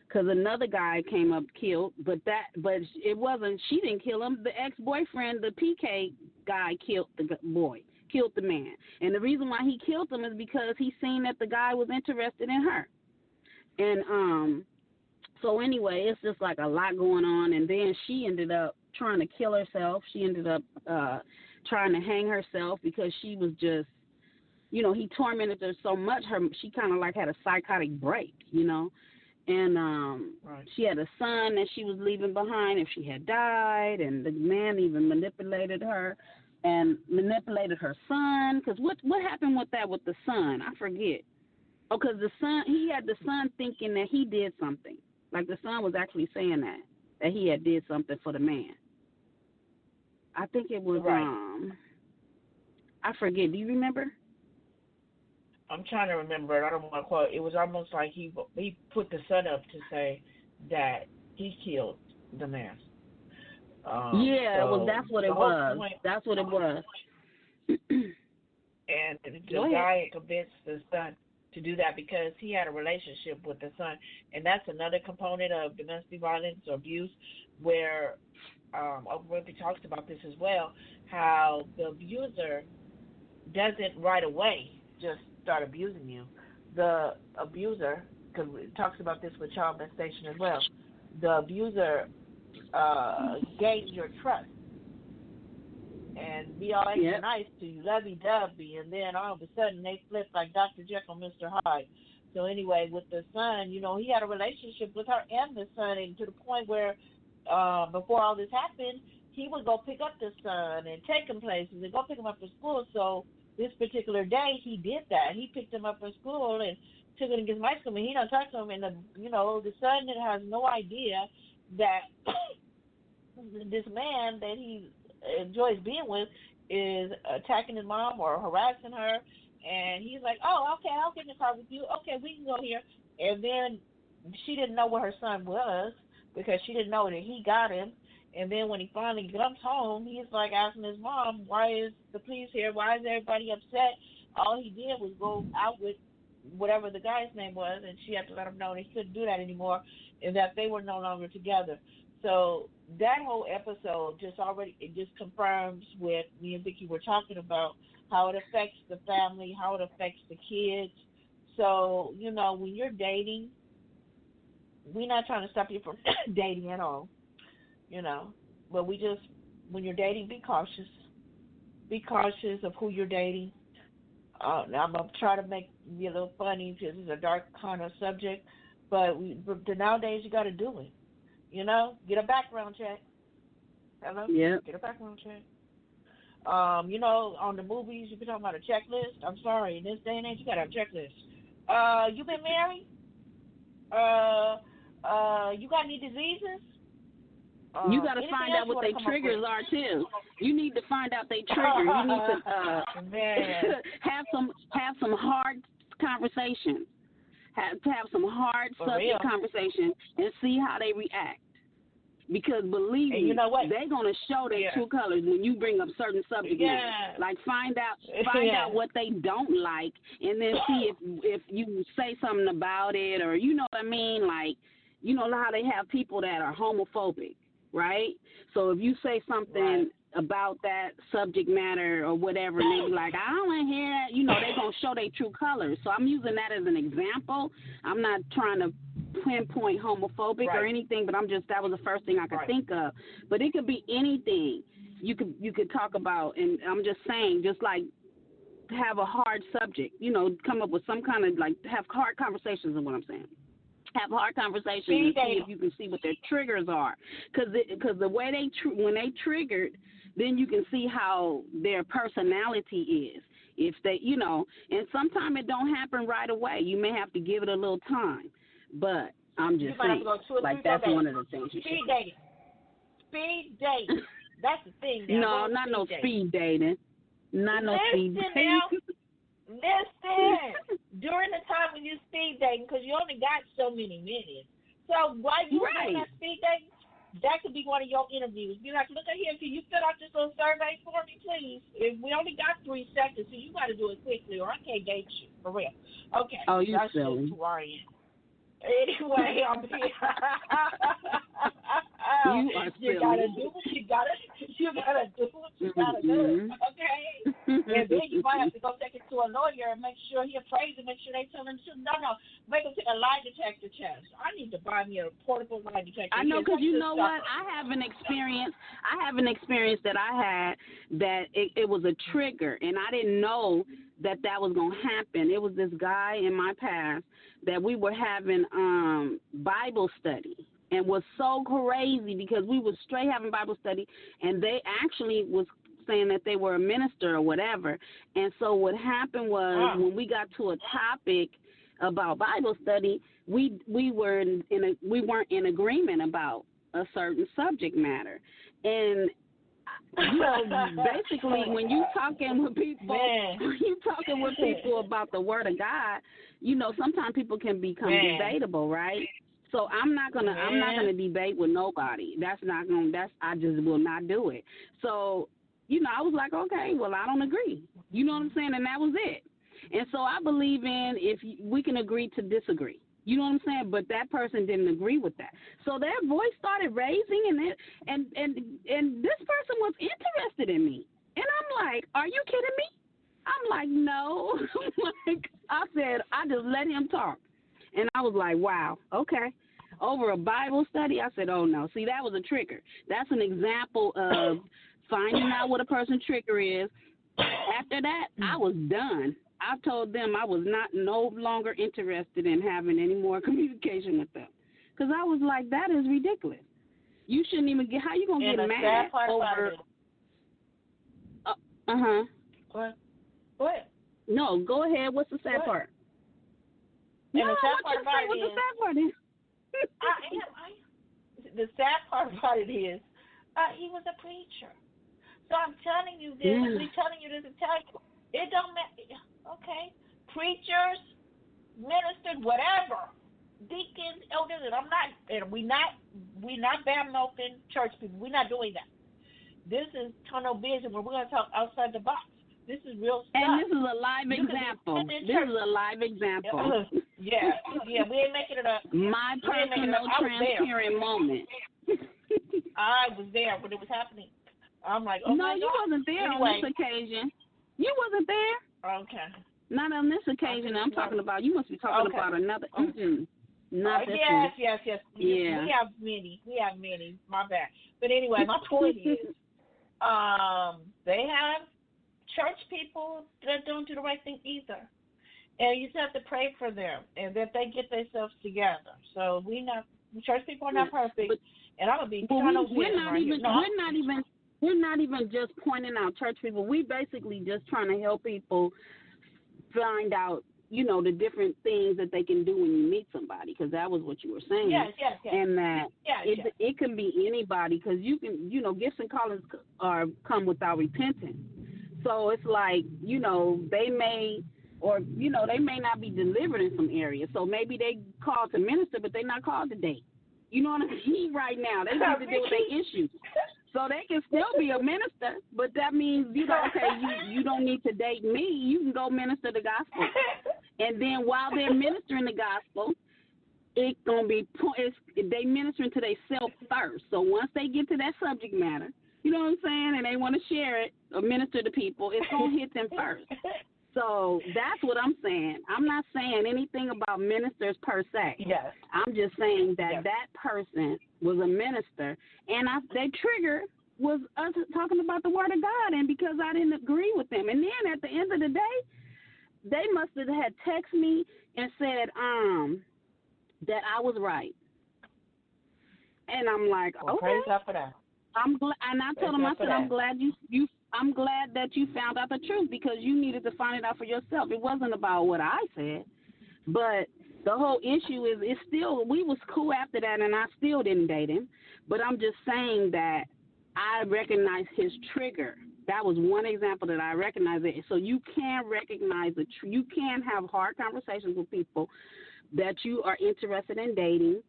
Because another guy came up killed, but it wasn't. She didn't kill him. The ex-boyfriend, the PK guy, killed the man. And the reason why he killed him is because he seen that the guy was interested in her. And so anyway, it's just like a lot going on. And then she ended up trying to kill herself. She ended up trying to hang herself because she was just, he tormented her so much. She kind of like had a psychotic break, And right. She had a son that she was leaving behind if she had died, and the man even manipulated her and manipulated her son. Because what happened with the son? I forget. Oh, because he had the son thinking that he did something. Like the son was actually saying that he had did something for the man. I think it was, right. I forget. Do you remember? I'm trying to remember it. I don't want to quote. It was almost like he put the son up to say that he killed the man. Well, that's what it was. That's what it was. And the guy convinced the son to do that because he had a relationship with the son. And that's another component of domestic violence or abuse where Oprah talks about this as well, how the abuser doesn't right away just start abusing you. The abuser, because it talks about this with child molestation as well, the abuser gains your trust and be all extra nice to you, lovey-dovey, and then all of a sudden they flip like Dr. Jekyll, Mr. Hyde. So anyway, with the son, he had a relationship with her and the son, and to the point where before all this happened, he would go pick up the son and take him places and go pick him up from school. So this particular day, he did that. He picked him up from school and took him to get ice cream, and he don't talk to him. And the son has no idea that this man that he enjoys being with is attacking his mom or harassing her. And he's like, "Oh, okay, I'll get in the car with you. Okay, we can go here." And then she didn't know where her son was because she didn't know that he got him. And then when he finally comes home, he's like asking his mom, "Why is the police here? Why is everybody upset?" All he did was go out with whatever the guy's name was, and she had to let him know that he couldn't do that anymore and that they were no longer together. So that whole episode just confirms what me and Vicki were talking about, how it affects the family, how it affects the kids. So, when you're dating, we're not trying to stop you from dating at all, but when you're dating, be cautious. Be cautious of who you're dating. Now I'm going to try to make it a little funny because it's a dark kind of subject, but nowadays you got to do it. Get a background check. Hello? Yeah. Get a background check. On the movies, you be talking about a checklist. I'm sorry, in this day and age, you got to have a checklist. You been married? You got any diseases? You got to find out what their triggers are too. You need to find out their trigger. You need to have some hard conversations. Have some hard subject conversation and see how they react. Because believe me, they're gonna show their true colors when you bring up certain subject matter. Like find out what they don't like, and then see if you say something about it, or you know what I mean. Like how they have people that are homophobic, right? So if you say something about that subject matter or whatever, and they be like, I don't want to hear that. They're going to show their true colors. So I'm using that as an example. I'm not trying to pinpoint homophobic or anything, but that was the first thing I could think of. But it could be anything you could talk about, and I'm just saying, just like have a hard subject, come up with some kind of, like, have hard conversations is what I'm saying. Have hard conversations and see if you can see what their triggers are. Because the way when they triggered, then you can see how their personality is. If they, and sometimes it don't happen right away. You may have to give it a little time. But I'm just saying, like, that's one of the things you should. Speed dating. That's the thing. No, not no speed dating. Not no speed dating. Listen, during the time when you speed dating, because you only got so many minutes. So why you doing that speed dating? That could be one of your interviews. Be like, look at here, can you fill out this little survey for me, please? If we only got 3 seconds, so you got to do it quickly, or I can't date you for real. Okay, Oh, you that's silly. just worrying. Anyway, I'm here. You are silly. You gotta do what you gotta. You gotta do what you gotta do. Okay. And then you might have to go take it to a lawyer and make sure he appraised it. Make sure they tell him to no. Make him take a lie detector test. I need to buy me a portable lie detector. I know, because you know what? I have an experience that I had that it was a trigger, and I didn't know that was going to happen. It was this guy in my past that we were having Bible study, and was so crazy because we were straight having Bible study, and they actually was saying that they were a minister or whatever. And so what happened was when we got to a topic about Bible study, we weren't in agreement about a certain subject matter. And you know, basically, when you talking with people about the Word of God, you know, sometimes people can become debatable, right? So I'm not gonna debate with nobody. I just will not do it. So, you know, I was like, okay, well, I don't agree. You know what I'm saying? And that was it. And so I believe in if we can agree to disagree. You know what I'm saying? But that person didn't agree with that. So their voice started raising, and this person was interested in me. And I'm like, are you kidding me? I'm like, no. I said, I just let him talk. And I was like, wow, okay. Over a Bible study, I said, oh, no. See, that was a trigger. That's an example of finding out what a person's trigger is. After that, I was done. I told them I was no longer interested in having any more communication with them. Because I was like, that is ridiculous. You shouldn't even get, how you going to get mad over? What? No, go ahead. What's the sad part? And no, the sad part about what the sad part is. The sad part about it is, he was a preacher. So I'm telling you this, we're telling you this to tell you, it don't matter. Okay, preachers, ministers, whatever, deacons, elders, and we not bad mouthing church people. We're not doing that. This is tunnel vision where we're gonna talk outside the box. This is real stuff. And this is a live example. Yeah, we ain't making it up. My personal transparent moment. I was there when it was happening. I'm like, oh no, my God. You wasn't there on this occasion. You wasn't there. Okay. Not on this occasion. I'm talking about. You must be talking about another. Not this yes, one. Yes. Yeah. We have many. My bad. But anyway, my point is, they have church people that don't do the right thing either, and you just have to pray for them and that they get themselves together. So church people are not perfect, and I'm gonna be. We're not even just pointing out church people. We basically just trying to help people find out, you know, the different things that they can do when you meet somebody, because that was what you were saying. Yes. And that it can be anybody, because you can, you know, gifts and callings come without repentance. So it's like, you know, they may not be delivered in some areas. So maybe they called to minister, but they're not called to date. You know what I mean? Right now, they need to deal with their issues. So they can still be a minister, but that means, you know, okay, you don't need to date me. You can go minister the gospel. And then while they're ministering the gospel, it's going to be, they ministering to themselves first. So once they get to that subject matter, you know what I'm saying, and they want to share it or minister to people, it's going to hit them first. So that's what I'm saying. I'm not saying anything about ministers per se. Yes. I'm just saying that that person was a minister, and their trigger was us talking about the Word of God, and because I didn't agree with them. And then at the end of the day, they must have had texted me and said that I was right. And I'm like, okay. Praise God for that. I'm glad, and I told him, I said, I'm glad I'm glad that you found out the truth, because you needed to find it out for yourself. It wasn't about what I said, but the whole issue is, it's still, we was cool after that, and I still didn't date him. But I'm just saying that I recognize his trigger. That was one example that I recognize it. So you can recognize you can have hard conversations with people that you are interested in dating,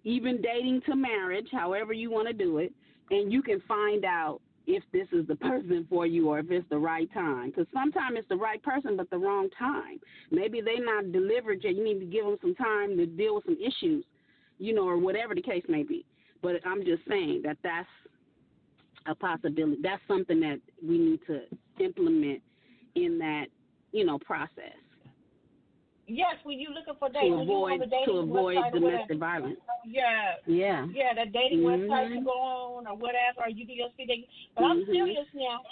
even dating to marriage, however you want to do it, and you can find out if this is the person for you or if it's the right time. Because sometimes it's the right person but the wrong time. Maybe they're not delivered yet. You need to give them some time to deal with some issues, or whatever the case may be. But I'm just saying that that's a possibility. That's something that we need to implement in that, process. Yes, when you're looking for dating, to avoid domestic violence. Yeah, the dating website you go on or whatever, or you do your speed dating. But I'm serious now.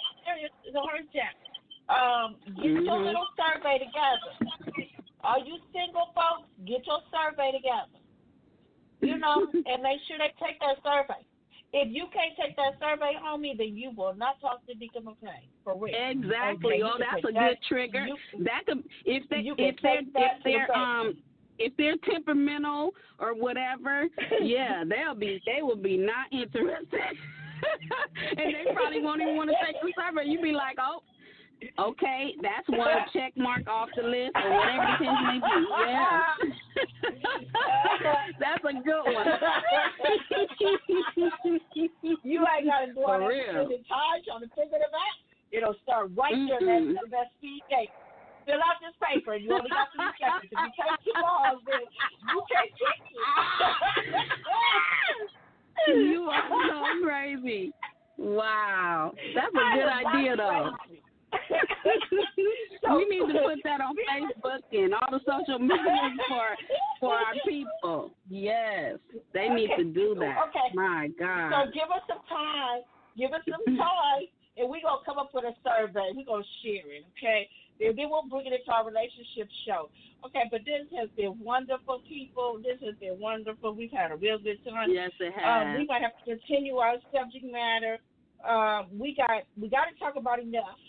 It's a hard check. Get your little survey together. Are you single folks? Get your survey together. And make sure they take that survey. If you can't take that survey, homie, then you will not talk to Deacon McClain. For real. Exactly. Okay, that's a good trigger. That could, if they're temperamental or whatever, yeah, they will be not interested, and they probably won't even want to take the survey. You be like, oh. Okay, that's one check mark off the list or whatever the case may be. Yeah. That's a good one. You ain't got to do all that extended time trying to figure it out. It'll start right there. That's that speed date. Fill out this paper. You only got 3 seconds. If you take too long, then you can't kick it. You are so crazy. Wow. That's a good idea, though. We need to put that on Facebook and all the social media for our people. Yes, they need to do that. Okay. My God. So give us some time. And we're going to come up with a survey. We're going to share it, okay? And then we'll bring it into our relationship show. Okay, but this has been wonderful, people. This has been wonderful. We've had a real good time. Yes, it has. We might have to continue our subject matter. We got to talk about enough.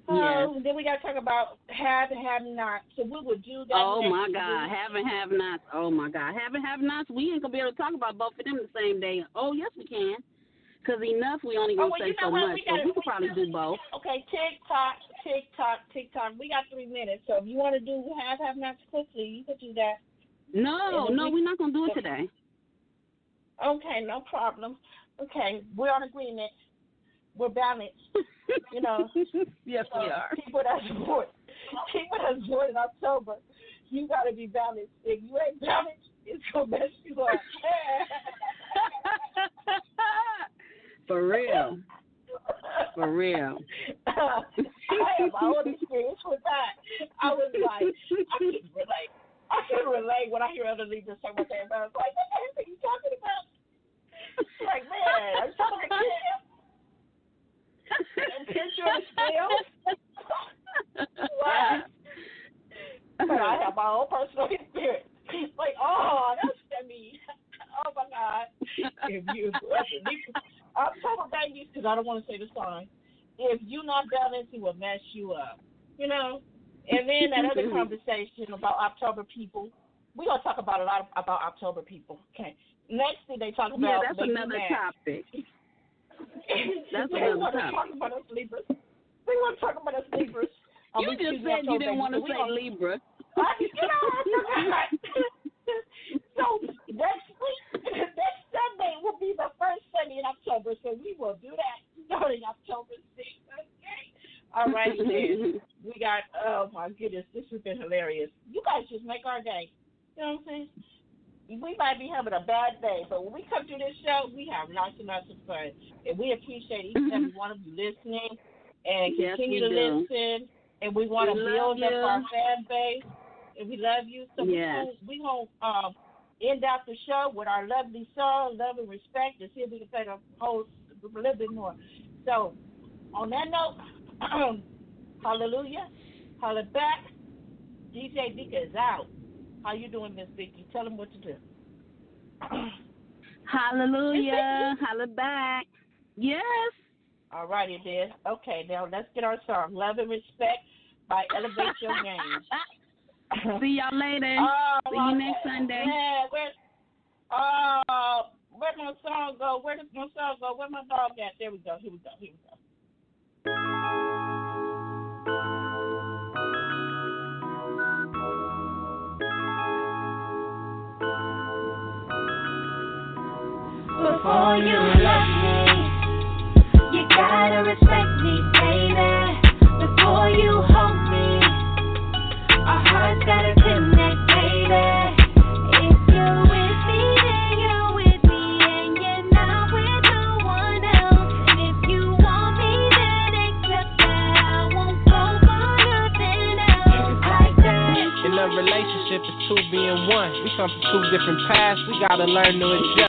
Yes. Then we got to talk about have and have nots. So we will do that. Oh, my God. Have and have nots. Oh, my God. Have and have nots. We ain't going to be able to talk about both of them the same day. Oh, yes, we can. Because enough, we only going to say so much. So we could probably do both. Okay, tick-tock. We got 3 minutes. So if you want to do have nots quickly, you could do that. No, we're not going to do it today. Okay, no problem. Okay, we're on agreement. We're balanced. Yes, we are. People that's born in October, you got to be balanced. If you ain't balanced, it's going to mess you up. For real. I have my own experience with that. I was like, I can relate when I hear other leaders say what they're about. I was like, what the heck are you talking about? Like, man, are you talking about kids? And picture of skills? What? But I have my own personal experience. Like, oh, that's me. Oh, my God. If you, October babies, because I don't want to say the song. If you're not balanced, it will mess you up. And then that other conversation about October people. We're going to talk about a lot about October people. Okay. Next thing they talk about. Yeah, that's another topic. That's another topic. Talk about us Libras. We want to talk about us Libras. You just said you didn't want to say Libra. I forgot. So next Sunday will be the first Sunday in October, so we will do that starting October 6th. Okay. All right, then. We got, oh my goodness, this has been hilarious. You guys just make our day. You know what I'm saying? We might be having a bad day, but when we come to this show, we have lots and lots of fun. And we appreciate each and every one of you listening and continue to listen. And we want to build up our fan base. And we love you. So we won't end out the show with our lovely song, Love and Respect, and see if we can play the whole a little bit more. So on that note, hallelujah, holla back. DJ Vika is out. How you doing, Miss Vicky? Tell them what to do. Hallelujah, holla back. Yes. All righty, then. Okay, now let's get our song, Love and Respect by Elevate Your Game. See y'all later. See you next Sunday. Man, where'd my song go? Where does my song go? Where's my dog at? There we go. Here we go. Before you love me, you gotta respect me, baby. Before you hold me, our hearts gotta connect, baby. If you're with me, then you're with me, and you're not with no one else. And if you want me, then accept that I won't go for nothing else like that. In a relationship, it's two being one. We come from two different paths. We gotta learn to adjust.